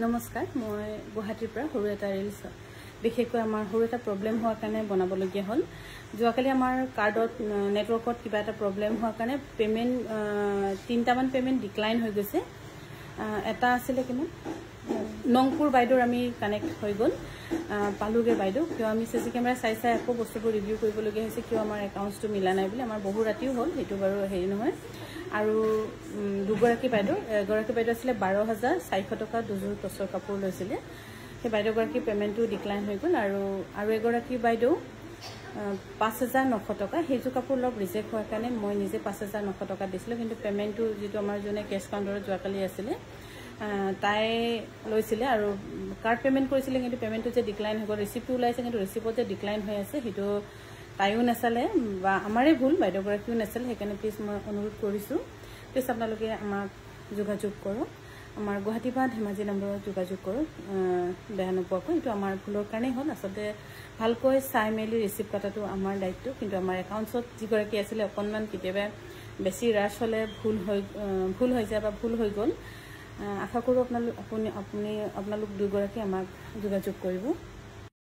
নমস্কাৰ মই গুৱাহাটীৰ পৰা সৰু এটা ৰিলছ বিশেষকৈ আমাৰ সৰু এটা প্ৰব্লেম হোৱাৰ কাৰণে বনাবলগীয়া হ'ল যোৱাকালি আমাৰ কাৰ্ডত নেটৱৰ্কত কিবা এটা প্ৰব্লেম হোৱাৰ কাৰণে পেমেন্ট তিনটামান পেমেন্ট ডিক্লাইন হৈ গৈছে এটা আছিল কিমান নংপুৰ বাইদৰ আমি কানেক্ট হৈ গ'ল পালুগে বাইদো কিয় আমি সিসি কেমেৰা চাই আকৌ বস্তুবোৰ ৰিভিউ কৰিবলগীয়া হৈছে কিয় আমাৰ একাউণ্টছটো মিলা নাই বুলি আমাৰ বহু ৰাতিও হ'ল হেতু বাৰু হেৰি নহয় আৰু দুগৰাকী বাইদৰ এগৰাকী বাইদ আছিল 12400 টকা দুজোৰ টছৰ কাপোৰ লৈছিলে সেই বাইদগৰাকী পেমেন্টটো ডিক্লাইন হৈ গ'ল আৰু এগৰাকী বাইদ 5900 টকা হেজু কাপোৰ লব ৰিজেক্ট হোৱাৰ কাৰণে মই নিজে 5900 টকা দিছিলোঁ কিন্তু পেমেন্টটো যেটো আমাৰ জনে কেশ কাউণ্টাৰত যোৱাকালি আছিল তাই লৈছিলে আৰু কাৰ্ড পেমেন্ট কৰিছিলে কিন্তু পেমেন্টটো যে ডিক্লাইন হৈ গ'ল ৰিসিপ্টটো ওলাইছে কিন্তু ৰিসিপ্টত যে ডিক্লাইন হৈ আছে হেতু তাইও নাছালে বা আমাৰে ভুল বাইদগৰাকীও নাছালে হেকাৰণে প্লিজ মই অনুৰোধ কৰিছো প্লিজ আপোনালোকে আমাক যোগাযোগ কৰক আমাৰ গুৱাহাটী বা ধেমাজি নম্বৰত যোগাযোগ কৰক বেয়া নোপোৱাকৈ এইটো আমাৰ ভুলৰ কাৰণে হ'ল আসলে ভালকৈ চাই মেলি ৰিসিপ্ট কাটাটো আমাৰ দায়িত্ব কিন্তু আমাৰ একাউণ্টছত যিগৰাকী আছিল অকনমান কেতিয়াবা বেছি ৰাশ হলে ভুল হৈ যায় বা ভুল হৈ গ'ল আশা কৰো আপোনালোক দুগৰাকী আমাক যোগাযোগ কৰিব